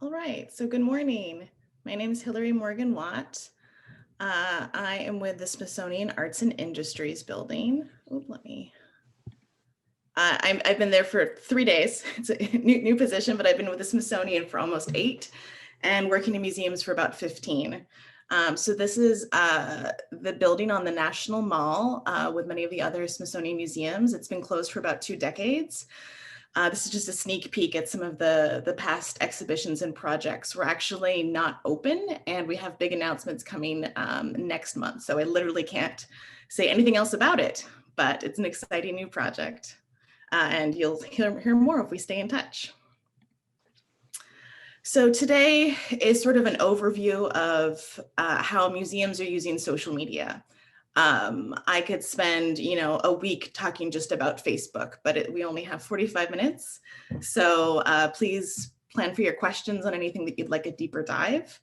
All right, so good morning. My name is Hilary-Morgan Watt. I am with the Smithsonian Arts and Industries building. I've been there for 3 days. It's a new position, but I've been with the Smithsonian for almost 8 and working in museums for about 15. So this is the building on the National Mall with many of the other Smithsonian museums. It's been closed for about 2 decades. This is just a sneak peek at some of the past exhibitions and projects. We're actually not open and we have big announcements coming next month. So I literally can't say anything else about it, but it's an exciting new project. And you'll hear more if we stay in touch. So today is sort of an overview of how museums are using social media. I could spend, a week talking just about Facebook, but we only have 45 minutes. So please plan for your questions on anything that you'd like a deeper dive.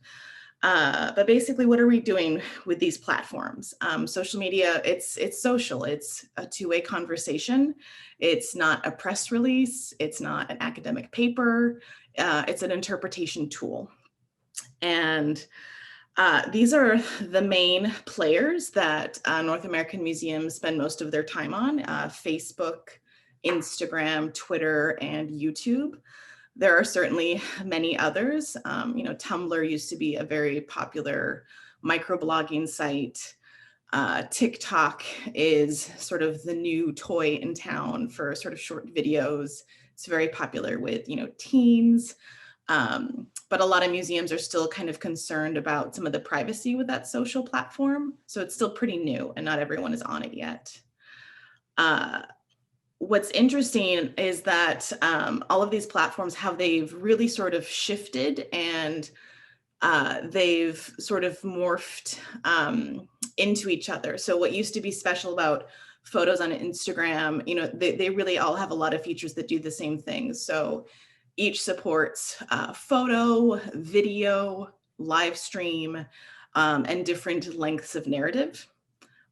But basically, what are we doing with these platforms? Social media, it's social. It's a two-way conversation. It's not a press release. It's not an academic paper. It's an interpretation tool. And these are the main players that North American museums spend most of their time on: Facebook, Instagram, Twitter, and YouTube. There are certainly many others. Tumblr used to be a very popular microblogging site. TikTok is sort of the new toy in town for sort of short videos. It's very popular with, teens. But a lot of museums are still kind of concerned about some of the privacy with that social platform. So it's still pretty new and not everyone is on it yet. What's interesting is that all of these platforms, how they've really sort of shifted and they've sort of morphed into each other. So what used to be special about photos on Instagram, they really all have a lot of features that do the same things. So each supports photo, video, live stream, and different lengths of narrative.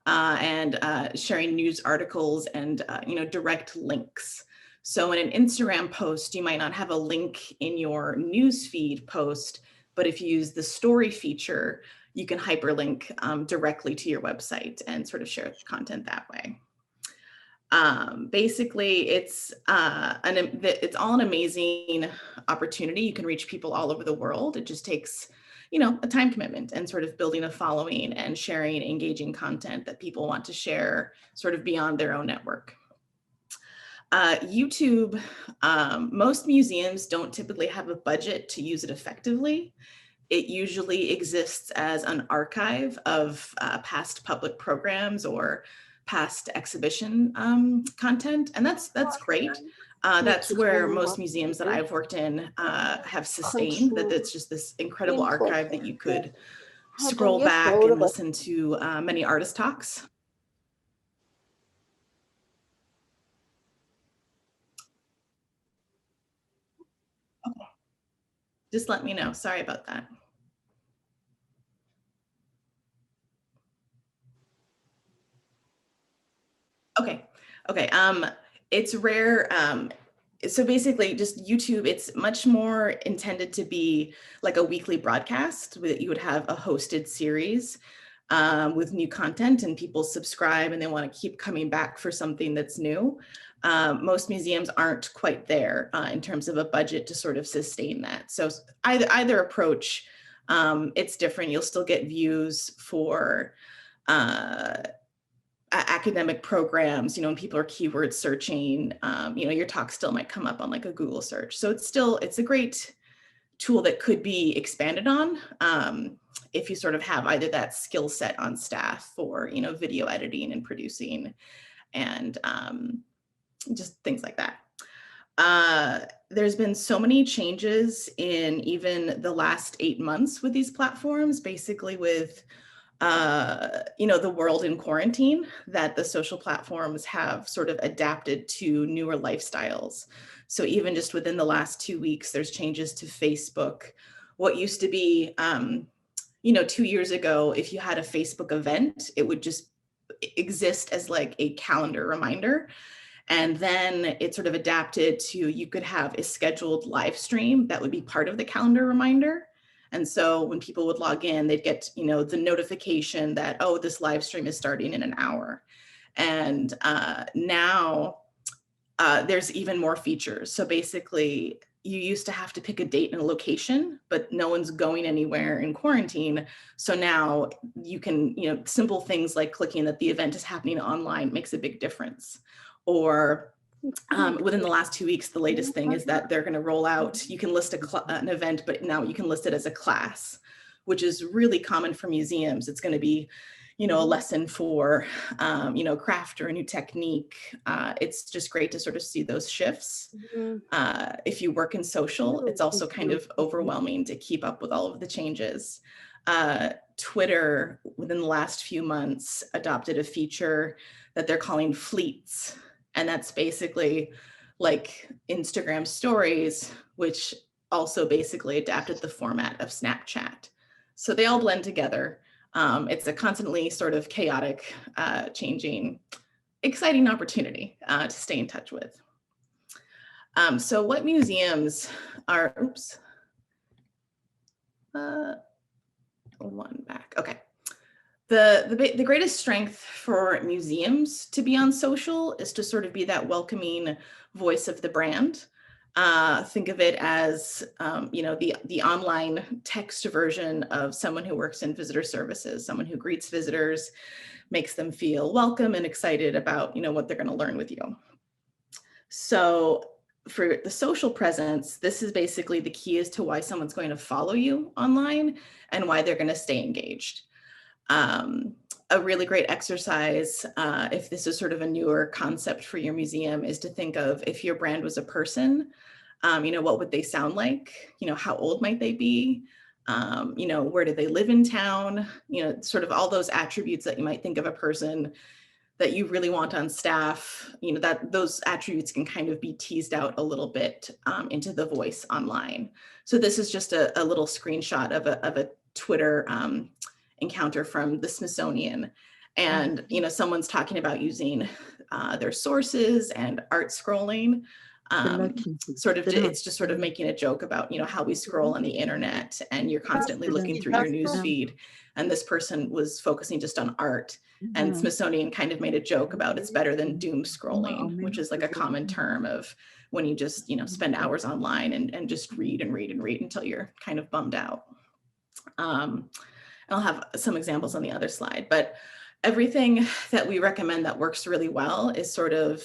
And sharing news articles and direct links. So in an Instagram post, you might not have a link in your newsfeed post, but if you use the story feature, you can hyperlink directly to your website and sort of share content that way. Basically, it's all an amazing opportunity. You can reach people all over the world. It just takes a time commitment and sort of building a following and sharing engaging content that people want to share sort of beyond their own network. YouTube, most museums don't typically have a budget to use it effectively. It usually exists as an archive of past public programs or past exhibition content, and that's great. That's where most museums that I've worked in have sustained, that it's just this incredible archive that you could scroll back and listen to many artist talks. Okay. Just let me know. Sorry about that. Okay. It's rare. So basically just YouTube, it's much more intended to be like a weekly broadcast that you would have a hosted series with new content and people subscribe and they want to keep coming back for something that's new. Most museums aren't quite there in terms of a budget to sort of sustain that. So either approach, it's different. You'll still get views for academic programs, when people are keyword searching, your talk still might come up on like a Google search. So it's a great tool that could be expanded on if you sort of have either that skill set on staff for, video editing and producing and just things like that. There's been so many changes in even the last 8 months with these platforms, basically with the world in quarantine, that the social platforms have sort of adapted to newer lifestyles. So even just within the last 2 weeks, there's changes to Facebook. What used to be, 2 years ago, if you had a Facebook event, it would just exist as like a calendar reminder. And then it sort of adapted to, you could have a scheduled live stream that would be part of the calendar reminder. And so when people would log in, they'd get, you know, the notification that, oh, this live stream is starting in an hour. And now there's even more features. So basically, you used to have to pick a date and a location, but no one's going anywhere in quarantine. So now you can, you know, simple things like clicking that the event is happening online makes a big difference. Or within the last 2 weeks, the latest thing is that they're going to roll out, you can list an event, but now you can list it as a class, which is really common for museums. It's going to be, you know, a lesson for, you know, craft or a new technique. It's just great to sort of see those shifts. If you work in social, it's also kind of overwhelming to keep up with all of the changes. Twitter, within the last few months, adopted a feature that they're calling fleets. And that's basically like Instagram stories, which also basically adapted the format of Snapchat. So they all blend together. It's a constantly sort of chaotic, changing, exciting opportunity to stay in touch with. So what museums are, oops, one back, okay. The greatest strength for museums to be on social is to sort of be that welcoming voice of the brand. Think of it as, you know, the online text version of someone who works in visitor services, someone who greets visitors, makes them feel welcome and excited about, you know, what they're going to learn with you. So for the social presence, this is basically the key as to why someone's going to follow you online and why they're going to stay engaged. A really great exercise, if this is sort of a newer concept for your museum, is to think of, if your brand was a person, you know, what would they sound like? You know, how old might they be? You know, where do they live in town? You know, sort of all those attributes that you might think of a person that you really want on staff, you know, that those attributes can kind of be teased out a little bit into the voice online. So this is just a little screenshot of a Twitter encounter from the Smithsonian. And, you know, someone's talking about using their sources and art scrolling. It's just sort of making a joke about, you know, how we scroll on the internet and you're constantly looking through your news feed. And this person was focusing just on art. And Smithsonian kind of made a joke about it's better than doom scrolling, which is like a common term of when you just, you know, spend hours online and just read and read and read until you're kind of bummed out. I'll have some examples on the other slide, but everything that we recommend that works really well is sort of,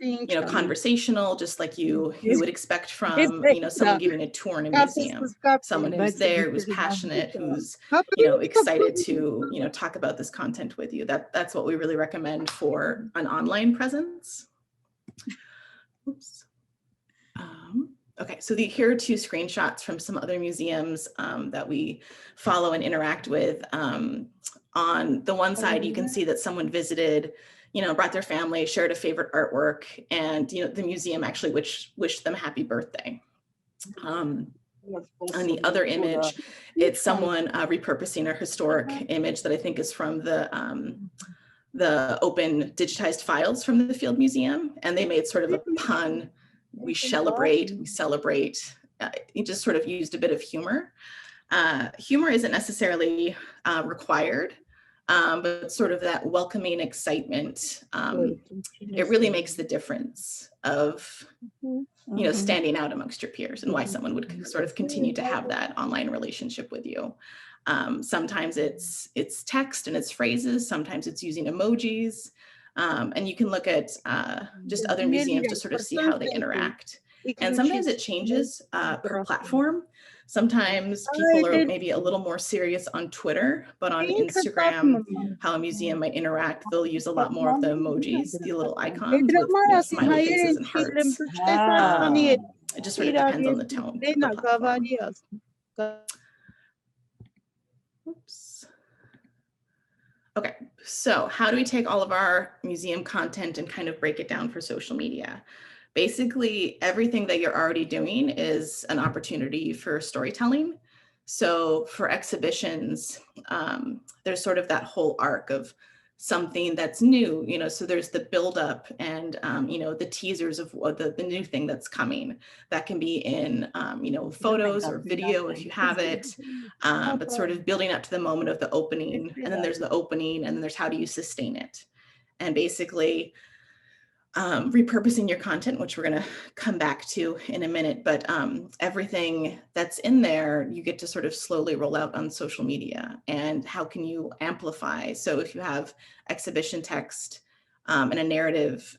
you know, conversational, just like you would expect from, you know, someone giving a tour in a museum, someone who's there, who's passionate, who's, you know, excited to, you know, talk about this content with you. That's what we really recommend for an online presence. Oops. Okay, so here are two screenshots from some other museums that we follow and interact with. On the one side, you can see that someone visited, you know, brought their family, shared a favorite artwork, and, you know, the museum actually wished them happy birthday. On the other image, it's someone repurposing a historic image that I think is from the open digitized files from the Field Museum, and they made sort of a pun. We celebrate. He just sort of used a bit of humor. Humor isn't necessarily required, but sort of that welcoming excitement, it really makes the difference of, you know, standing out amongst your peers and why someone would sort of continue to have that online relationship with you. Sometimes it's text and it's phrases, sometimes it's using emojis. And you can look at just other museums to sort of see how they interact. And sometimes it changes per platform. Sometimes people are maybe a little more serious on Twitter, but on Instagram, how a museum might interact, they'll use a lot more of the emojis, the little icons with, you know, smiley faces and hearts. It just sort of depends on the tone of the platform. Oops. Okay, so how do we take all of our museum content and kind of break it down for social media? Basically, everything that you're already doing is an opportunity for storytelling. So for exhibitions, there's sort of that whole arc of something that's new, so there's the buildup and, the teasers of what the new thing that's coming. That can be in, photos or video if you have it, but sort of building up to the moment of the opening. And then there's the opening, and then there's how do you sustain it? And basically, repurposing your content, which we're going to come back to in a minute, but everything that's in there, you get to sort of slowly roll out on social media. And how can you amplify? So if you have exhibition text and a narrative,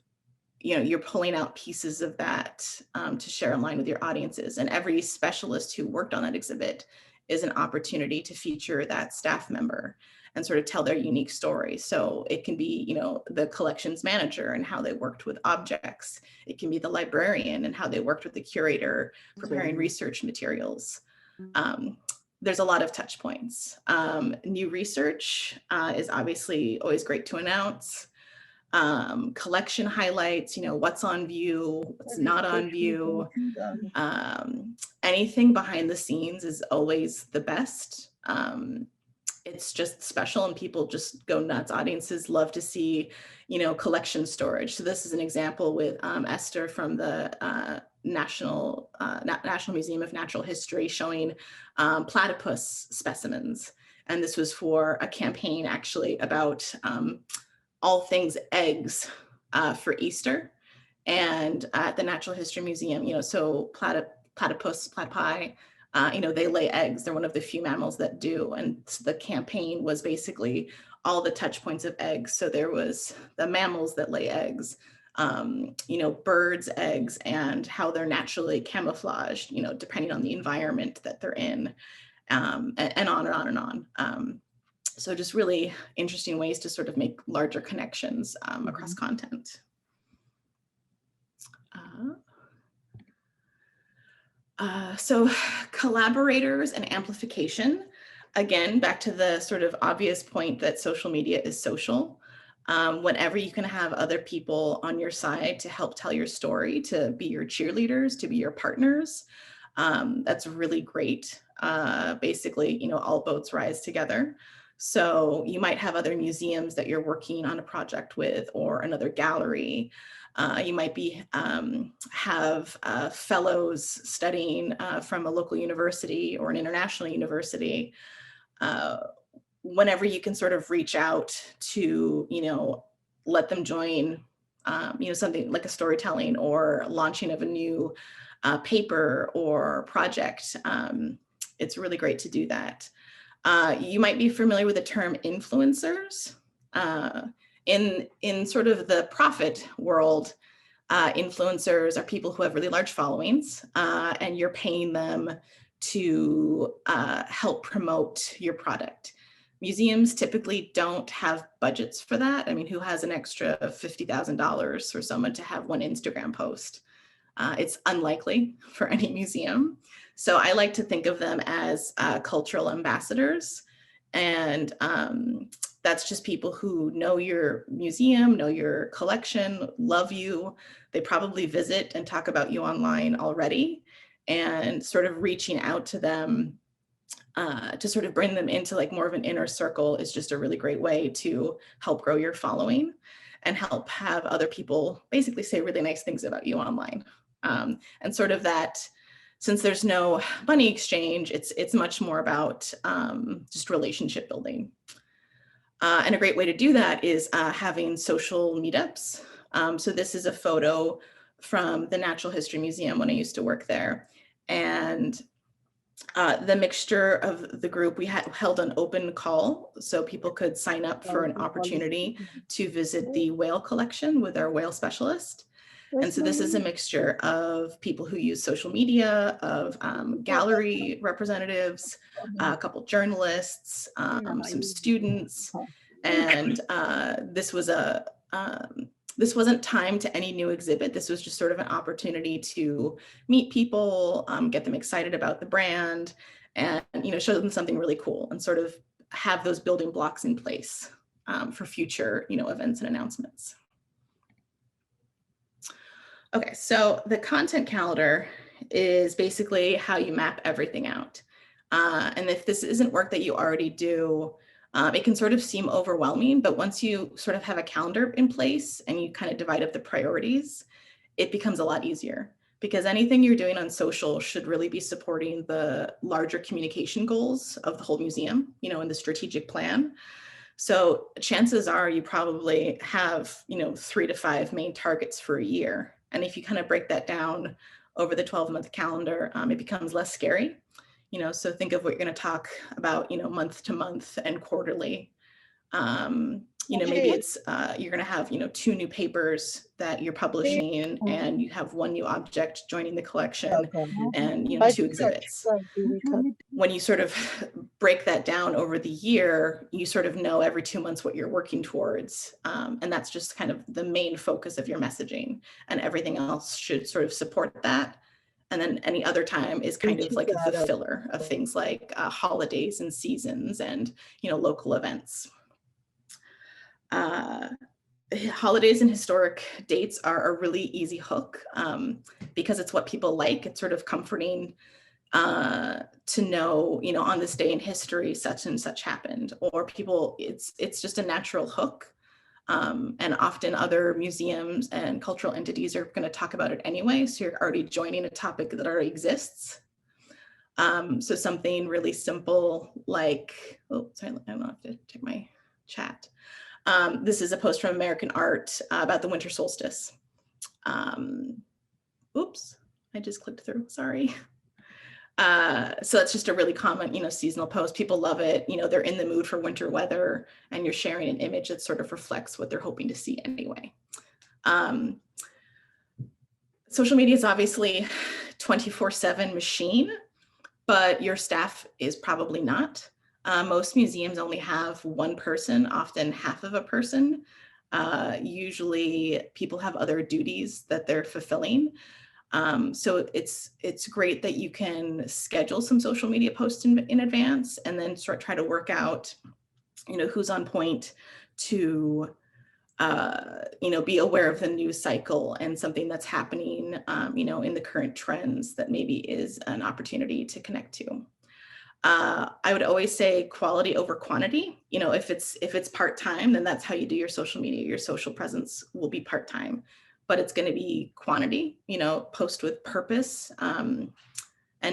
you're pulling out pieces of that to share online with your audiences. And every specialist who worked on that exhibit is an opportunity to feature that staff member and sort of tell their unique story. So it can be, the collections manager and how they worked with objects. It can be the librarian and how they worked with the curator preparing research materials. There's a lot of touch points. New research is obviously always great to announce. Collection highlights, what's on view, what's not on view. Anything behind the scenes is always the best. It's just special and people just go nuts. Audiences love to see, collection storage. So this is an example with Esther from the National Museum of Natural History showing platypus specimens. And this was for a campaign actually about all things eggs for Easter. And at the Natural History Museum, so platypi, they lay eggs. They're one of the few mammals that do. And the campaign was basically all the touch points of eggs. So there was the mammals that lay eggs, birds' eggs and how they're naturally camouflaged, depending on the environment that they're in, and on and on and on. So just really interesting ways to sort of make larger connections across content. So collaborators and amplification, again, back to the sort of obvious point that social media is social. Whenever you can have other people on your side to help tell your story, to be your cheerleaders, to be your partners, that's really great. Basically, all boats rise together. So you might have other museums that you're working on a project with, or another gallery. You might have fellows studying from a local university or an international university. Whenever you can sort of reach out to, let them join, something like a storytelling or launching of a new paper or project, it's really great to do that. You might be familiar with the term influencers. In sort of the profit world, influencers are people who have really large followings, and you're paying them to help promote your product. Museums typically don't have budgets for that. I mean, who has an extra $50,000 for someone to have one Instagram post? It's unlikely for any museum. So I like to think of them as cultural ambassadors. And that's just people who know your museum, know your collection, love you. They probably visit and talk about you online already, and sort of reaching out to them to sort of bring them into like more of an inner circle is just a really great way to help grow your following and help have other people basically say really nice things about you online. And sort of that, since there's no money exchange, it's much more about just relationship building. And a great way to do that is having social meetups. So this is a photo from the Natural History Museum when I used to work there. And the mixture of the group, we held an open call so people could sign up for an opportunity to visit the whale collection with our whale specialist. And so this is a mixture of people who use social media, of gallery representatives, a couple journalists, some students, and this wasn't timed to any new exhibit. This was just sort of an opportunity to meet people, get them excited about the brand, and show them something really cool, and sort of have those building blocks in place for future events and announcements. Okay, so the content calendar is basically how you map everything out. And if this isn't work that you already do, It can sort of seem overwhelming, but once you sort of have a calendar in place and you kind of divide up the priorities, it becomes a lot easier, because anything you're doing on social should really be supporting the larger communication goals of the whole museum, you know, in the strategic plan. So chances are you probably have, you know, 3 to 5 main targets for a year. And if you kind of break that down over the 12-month calendar, it becomes less scary. You know, so think of what you're going to talk about, you know, month to month and quarterly. You know, maybe it's you're going to have, you know, 2 new papers that you're publishing, and you have 1 new object joining the collection, and, you know, 2 exhibits. When you sort of break that down over the year, you sort of know every 2 months what you're working towards. And that's just kind of the main focus of your messaging, and everything else should sort of support that. And then any other time is kind of like the filler of things like holidays and seasons and, you know, local events. Holidays and historic dates are a really easy hook because it's what people like. It's sort of comforting to know, you know, on this day in history, such and such happened, or people, it's just a natural hook. And often other museums and cultural entities are going to talk about it anyway. So you're already joining a topic that already exists. So something really simple like, oh, sorry, I don't have to check my chat. This is a post from American Art about the winter solstice. Oops, I just clicked through, sorry. So that's just a really common, you know, seasonal post. People love it. You know, they're in the mood for winter weather, and you're sharing an image that sort of reflects what they're hoping to see anyway. Social media is obviously 24/7 machine, but your staff is probably not. Most museums only have 1 person, often half of a person. Usually people have other duties that they're fulfilling. So it's great that you can schedule some social media posts in advance, and then try to work out, you know, who's on point to, you know, be aware of the news cycle and something that's happening, you know, in the current trends that maybe is an opportunity to connect to. I would always say quality over quantity. You know, if it's part-time, then that's how you do your social media. Your social presence will be part-time, but it's going to be quantity. You know, post with purpose, and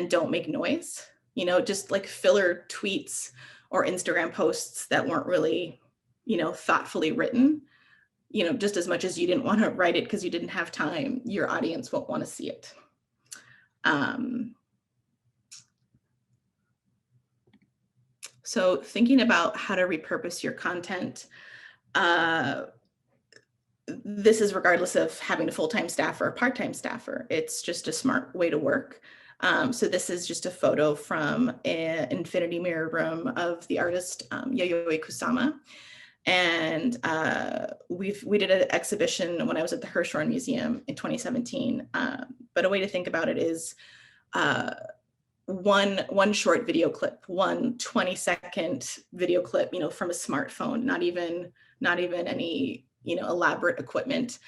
don't make noise. You know, just like filler tweets or Instagram posts that weren't really, you know, thoughtfully written. You know, just as much as you didn't want to write it because you didn't have time, your audience won't want to see it. So thinking about how to repurpose your content, this is regardless of having a full-time staffer or part-time staffer. It's just a smart way to work. So this is just a photo from an infinity mirror room of the artist Yayoi Kusama. And we did an exhibition when I was at the Hirshhorn Museum in 2017. But a way to think about it is one short video clip, 1 20-second video clip, you know, from a smartphone, not even any, you know, elaborate equipment,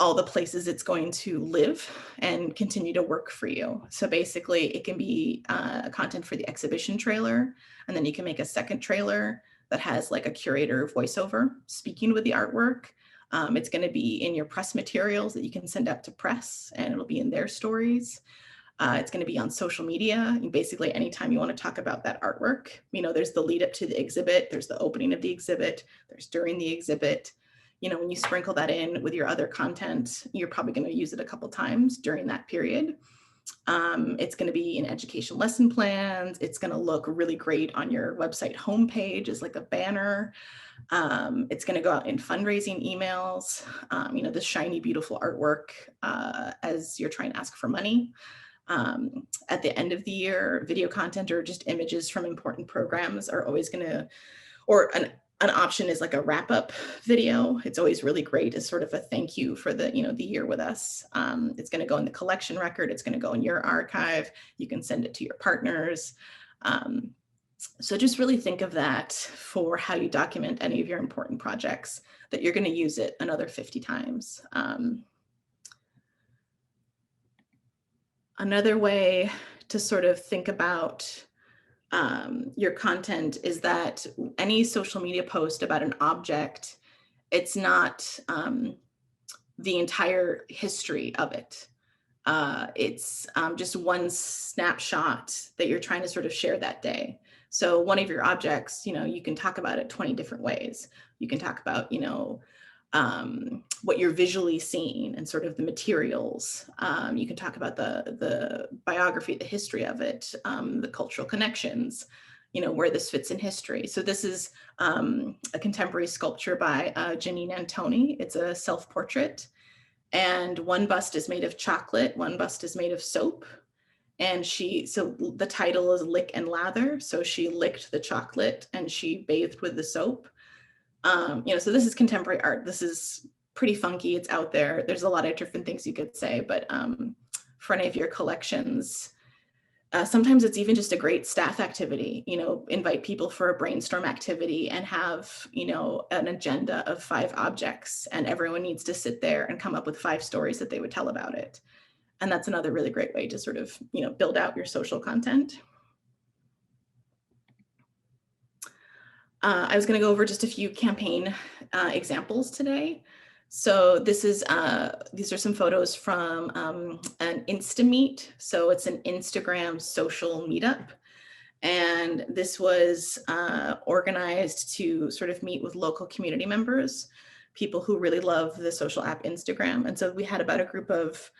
all the places it's going to live and continue to work for you. So basically it can be content for the exhibition trailer, and then you can make a second trailer that has like a curator voiceover speaking with the artwork. It's going to be in your press materials that you can send out to press, and it'll be in their stories. It's going to be on social media. Basically, anytime you want to talk about that artwork, you know, there's the lead up to the exhibit, there's the opening of the exhibit, there's during the exhibit. You know, when you sprinkle that in with your other content, you're probably going to use it a couple times during that period. It's going to be in education lesson plans. It's going to look really great on your website homepage as like a banner. It's going to go out in fundraising emails, you know, the shiny, beautiful artwork as you're trying to ask for money. At the end of the year, video content or just images from important programs are always going to, or an option is like a wrap-up video. It's always really great as sort of a thank you for the, you know, the year with us. It's going to go in the collection record. It's going to go in your archive. You can send it to your partners. So just really think of that for how you document any of your important projects, that you're going to use it another 50 times. Another way to sort of think about your content is that any social media post about an object, it's not the entire history of it. It's just one snapshot that you're trying to sort of share that day. So one of your objects, you can talk about it 20 different ways. You can talk about, what you're visually seeing and sort of the materials. You can talk about the biography, the history of it, the cultural connections, where this fits in history. So this is a contemporary sculpture by Janine Antoni. It's a self-portrait. And one bust is made of chocolate, one bust is made of soap. And so the title is Lick and Lather. So she licked the chocolate and she bathed with the soap. So this is contemporary art. This is pretty funky. It's out there. There's a lot of different things you could say, but for any of your collections, sometimes it's even just a great staff activity, invite people for a brainstorm activity and have, an agenda of 5 objects, and everyone needs to sit there and come up with 5 stories that they would tell about it. And that's another really great way to sort of, build out your social content. I was going to go over just a few campaign examples today. So these are some photos from an Instameet. So it's an Instagram social meetup. And this was organized to sort of meet with local community members, people who really love the social app Instagram. And so we had about a group of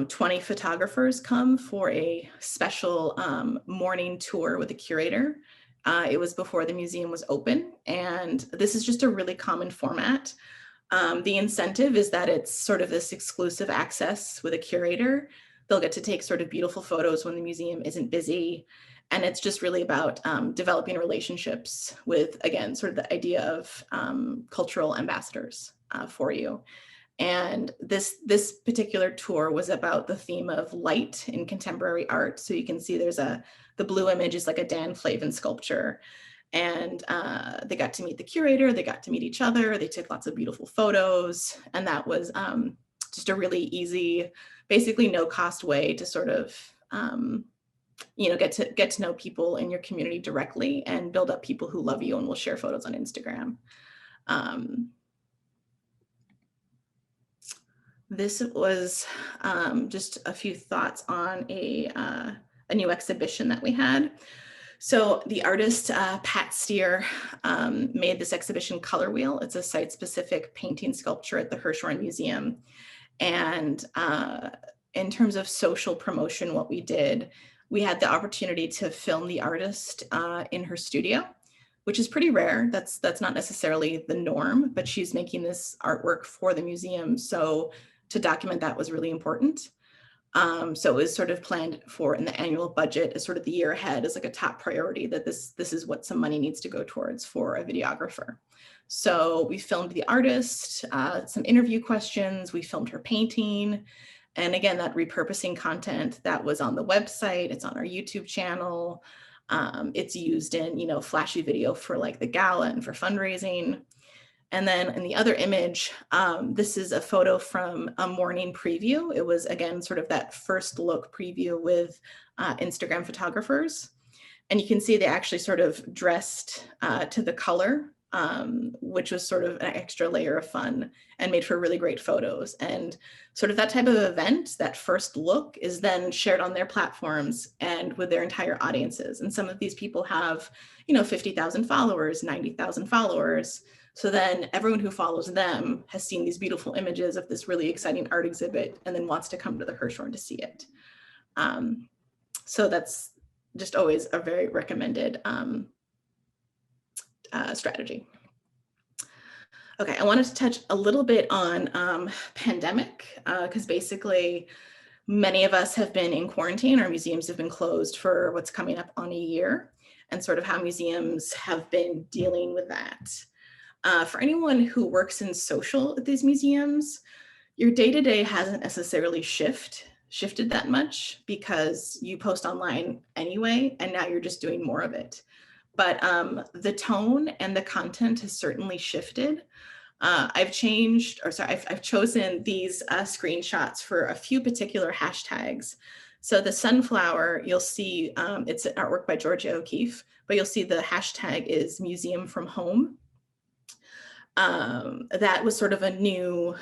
20 photographers come for a special morning tour with a curator. It was before the museum was open. And this is just a really common format. The incentive is that it's sort of this exclusive access with a curator. They'll get to take sort of beautiful photos when the museum isn't busy. And it's just really about developing relationships with, again, sort of the idea of cultural ambassadors for you. And this particular tour was about the theme of light in contemporary art. So you can see there's the blue image is like a Dan Flavin sculpture. And they got to meet the curator, they got to meet each other, they took lots of beautiful photos. And that was just a really easy, basically no cost way to sort of, get to know people in your community directly and build up people who love you and will share photos on Instagram. This was just a few thoughts on a new exhibition that we had. So the artist, Pat Steer, made this exhibition Color Wheel. It's a site-specific painting sculpture at the Hirshhorn Museum. And in terms of social promotion, what we did, we had the opportunity to film the artist in her studio, which is pretty rare. That's not necessarily the norm, but she's making this artwork for the museum. So to document that was really important. So it was sort of planned for in the annual budget as sort of the year ahead as like a top priority that this is what some money needs to go towards for a videographer. So we filmed the artist, some interview questions, we filmed her painting. And again, that repurposing content that was on the website, it's on our YouTube channel. It's used in, flashy video for like the gala and for fundraising. And then in the other image, this is a photo from a morning preview. It was, again, sort of that first look preview with Instagram photographers. And you can see they actually sort of dressed to the color, which was sort of an extra layer of fun and made for really great photos. And sort of that type of event, that first look, is then shared on their platforms and with their entire audiences. And some of these people have, 50,000 followers, 90,000 followers. So then everyone who follows them has seen these beautiful images of this really exciting art exhibit and then wants to come to the Hirshhorn to see it. So that's just always a very recommended strategy. Okay, I wanted to touch a little bit on pandemic, because basically many of us have been in quarantine. Our museums have been closed for what's coming up on a year, and sort of how museums have been dealing with that. For anyone who works in social at these museums, your day-to-day hasn't necessarily shifted that much because you post online anyway, and now you're just doing more of it. But the tone and the content has certainly shifted. I've chosen these screenshots for a few particular hashtags. So the sunflower, you'll see, it's an artwork by Georgia O'Keeffe, but you'll see the hashtag is Museum from Home. That was sort of a new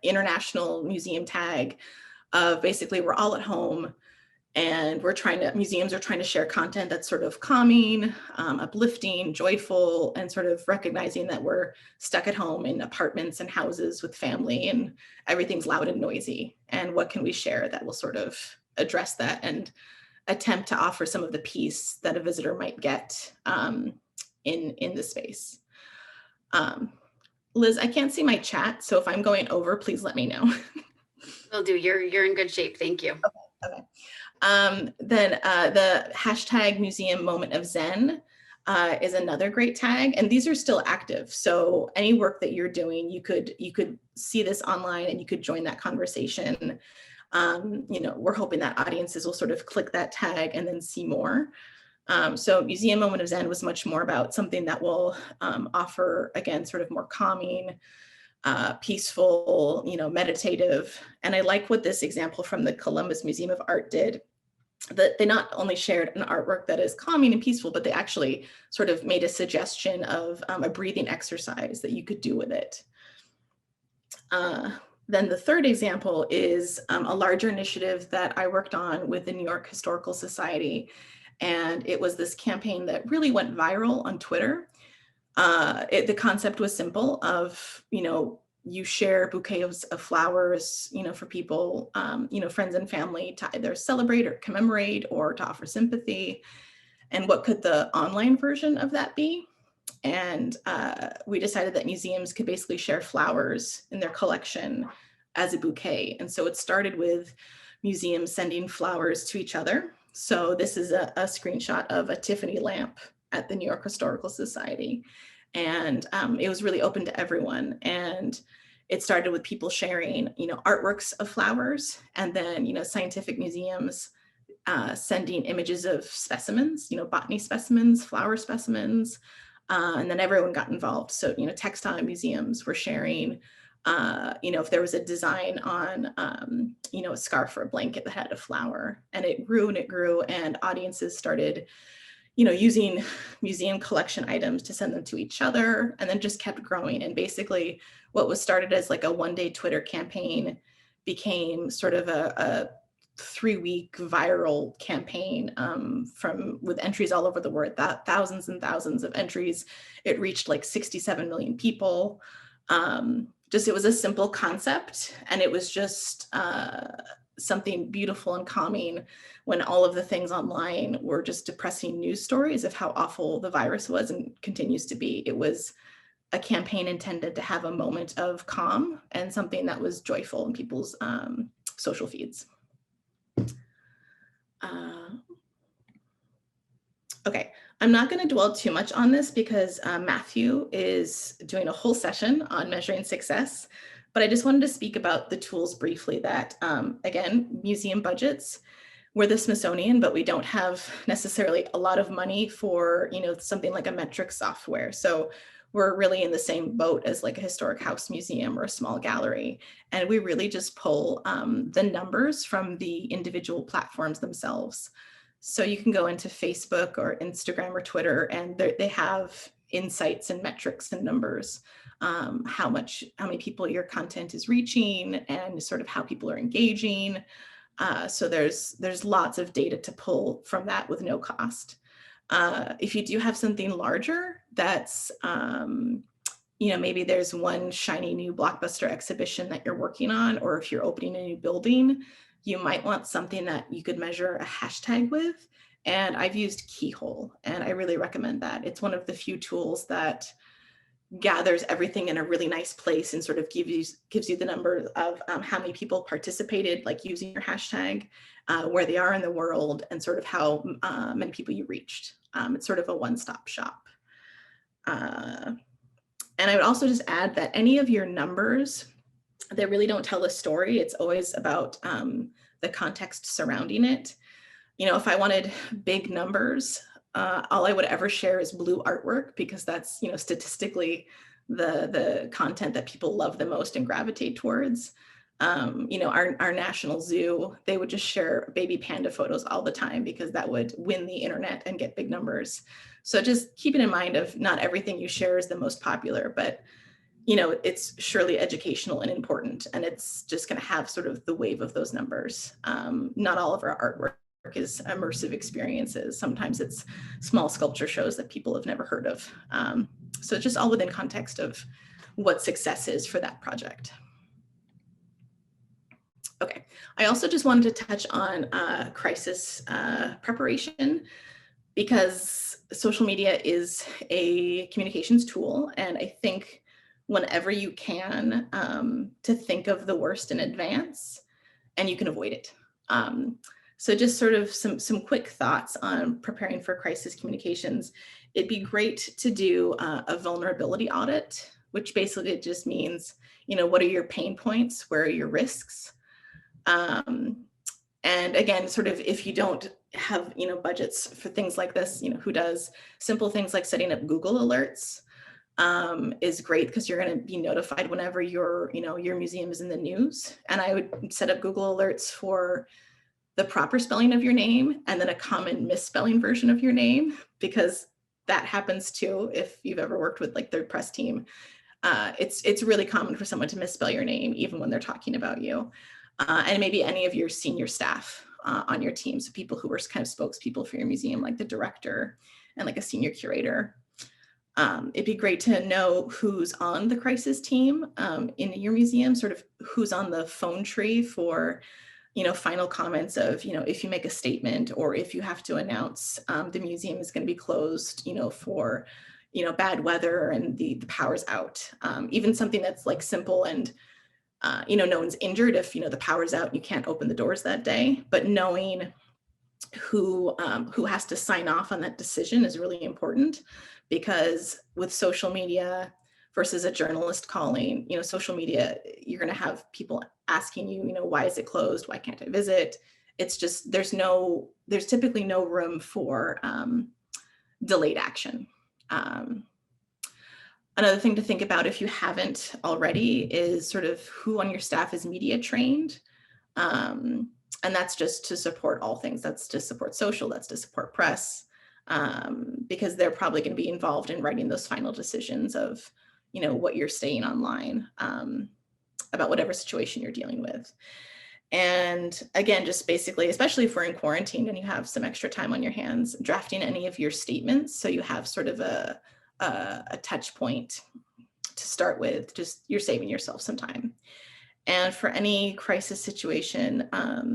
international museum tag of basically we're all at home and museums are trying to share content that's sort of calming, uplifting, joyful, and sort of recognizing that we're stuck at home in apartments and houses with family and everything's loud and noisy. And what can we share that will sort of address that and attempt to offer some of the peace that a visitor might get in the space. Liz, I can't see my chat, so if I'm going over, please let me know. Will do. You're in good shape. Thank you. Okay. Then the hashtag Museum Moment of Zen is another great tag, and these are still active. So any work that you're doing, you could see this online and you could join that conversation. We're hoping that audiences will sort of click that tag and then see more. So Museum Moment of Zen was much more about something that will offer, again, sort of more calming, peaceful, meditative. And I like what this example from the Columbus Museum of Art did, that they not only shared an artwork that is calming and peaceful, but they actually sort of made a suggestion of a breathing exercise that you could do with it. Then the third example is a larger initiative that I worked on with the New York Historical Society. And it was this campaign that really went viral on Twitter. The concept was simple of, you share bouquets of flowers, for people, friends and family to either celebrate or commemorate or to offer sympathy. And what could the online version of that be? And we decided that museums could basically share flowers in their collection as a bouquet. And so it started with museums sending flowers to each other. So this is a screenshot of a Tiffany lamp at the New York Historical Society. And it was really open to everyone. And it started with people sharing, artworks of flowers, and then, scientific museums sending images of specimens, botany specimens, flower specimens, and then everyone got involved. So, textile museums were sharing, if there was a design on, a scarf or a blanket that had a flower, and it grew and it grew, and audiences started, using museum collection items to send them to each other, and then just kept growing. And basically what was started as like a one-day Twitter campaign became sort of a 3-week viral campaign with entries all over the world, thousands and thousands of entries. It reached like 67 million people. It was a simple concept, and it was just something beautiful and calming when all of the things online were just depressing news stories of how awful the virus was and continues to be. It was a campaign intended to have a moment of calm and something that was joyful in people's social feeds. Okay, I'm not going to dwell too much on this because Matthew is doing a whole session on measuring success, but I just wanted to speak about the tools briefly that, again, museum budgets. We're the Smithsonian, but we don't have necessarily a lot of money for, something like a metric software. So we're really in the same boat as like a historic house museum or a small gallery. And we really just pull the numbers from the individual platforms themselves. So you can go into Facebook or Instagram or Twitter, and they have insights and metrics and numbers, how many people your content is reaching, and sort of how people are engaging. So there's lots of data to pull from that with no cost. If you do have something larger that's, maybe there's one shiny new blockbuster exhibition that you're working on, or if you're opening a new building, you might want something that you could measure a hashtag with. And I've used Keyhole, and I really recommend that. It's one of the few tools that gathers everything in a really nice place and sort of gives you the number of how many people participated, like using your hashtag, where they are in the world, and sort of how many people you reached. It's sort of a one-stop shop. And I would also just add that any of your numbers, they really don't tell a story. It's always about the context surrounding it. If I wanted big numbers, all I would ever share is blue artwork, because that's, statistically the content that people love the most and gravitate towards. You know, our national zoo, they would just share baby panda photos all the time because that would win the internet and get big numbers. So just keeping in mind of not everything you share is the most popular, but you know, it's surely educational and important, and it's just going to have sort of the wave of those numbers. Not all of our artwork is immersive experiences. Sometimes it's small sculpture shows that people have never heard of. So it's just all within context of what success is for that project. Okay, I also just wanted to touch on crisis preparation, because social media is a communications tool, and I think whenever you can, to think of the worst in advance, and you can avoid it. So just sort of some quick thoughts on preparing for crisis communications. It'd be great to do a vulnerability audit, which basically just means, you know, what are your pain points? Where are your risks? And again, sort of if you don't have, you know, budgets for things like this, you know, who does? Simple things like setting up Google alerts is great, because you're going to be notified whenever your, you know, your museum is in the news. And I would set up Google alerts for the proper spelling of your name and then a common misspelling version of your name, because that happens too. If you've ever worked with like their press team, it's really common for someone to misspell your name even when they're talking about you. And maybe any of your senior staff on your team, so people who are kind of spokespeople for your museum, like the director and like a senior curator. It'd be great to know who's on the crisis team in your museum, sort of who's on the phone tree for, you know, final comments of, you know, if you make a statement or if you have to announce the museum is going to be closed, you know, for, you know, bad weather and the power's out. Even something that's like simple and you know, no one's injured if, you know, the power's out and you can't open the doors that day, but knowing who has to sign off on that decision is really important, because with social media versus a journalist calling, you know, social media, you're going to have people asking you, you know, why is it closed? Why can't I visit? It's just, there's typically no room for delayed action. Another thing to think about, if you haven't already, is sort of who on your staff is media trained. And that's just to support all things. That's to support social, that's to support press, because they're probably going to be involved in writing those final decisions of, you know, what you're saying online about whatever situation you're dealing with. And again, just basically, especially if we're in quarantine and you have some extra time on your hands, drafting any of your statements so you have sort of a touch point to start with. Just, you're saving yourself some time. And for any crisis situation,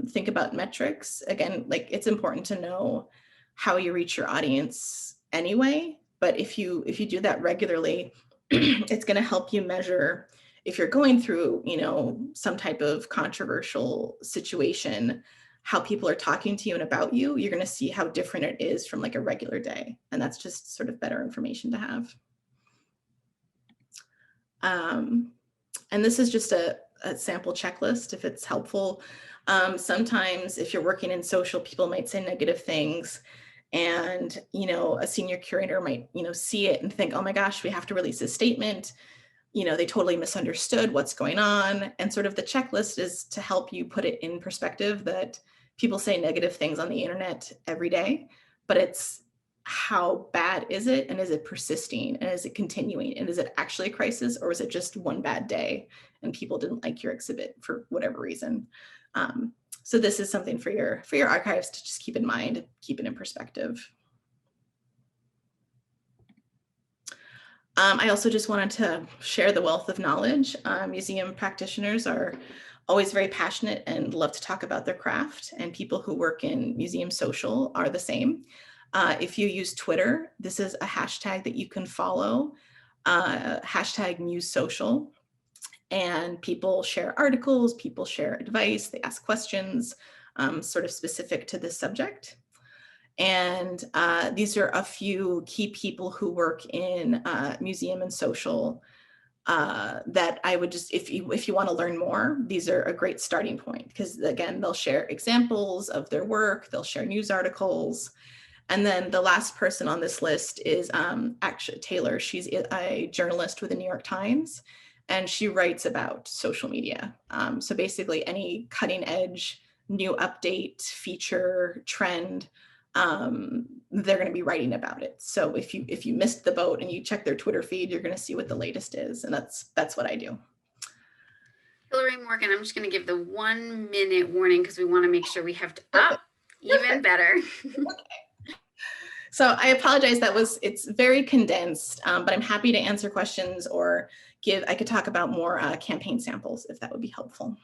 think about metrics. Again, like, it's important to know how you reach your audience anyway, but if you do that regularly, it's going to help you measure if you're going through, you know, some type of controversial situation, how people are talking to you and about you. You're going to see how different it is from like a regular day. And that's just sort of better information to have. And this is just a sample checklist if it's helpful. Sometimes if you're working in social, people might say negative things, and, you know, a senior curator might, you know, see it and think, oh my gosh, we have to release a statement. You know, they totally misunderstood what's going on. And sort of the checklist is to help you put it in perspective that people say negative things on the internet every day, but it's how bad is it? And is it persisting? And is it continuing? And is it actually a crisis, or is it just one bad day and people didn't like your exhibit for whatever reason? So this is something for your archives to just keep in mind, keep it in perspective. I also just wanted to share the wealth of knowledge. Museum practitioners are always very passionate and love to talk about their craft, and people who work in museum social are the same. If you use Twitter, this is a hashtag that you can follow, hashtag MuseSocial, and people share articles, people share advice, they ask questions sort of specific to this subject. And these are a few key people who work in museum and social that I would just, if you want to learn more, these are a great starting point, because again, they'll share examples of their work, they'll share news articles. And then the last person on this list is actually Taylor. She's a journalist with the New York Times, and she writes about social media. So basically any cutting edge, new update, feature, trend, they're going to be writing about it. So if you missed the boat and you check their Twitter feed, you're going to see what the latest is. And that's what I do. Hilary-Morgan, I'm just going to give the 1 minute warning because we want to make sure we have to even better. Okay. So I apologize, it's very condensed, but I'm happy to answer questions or I could talk about more campaign samples if that would be helpful.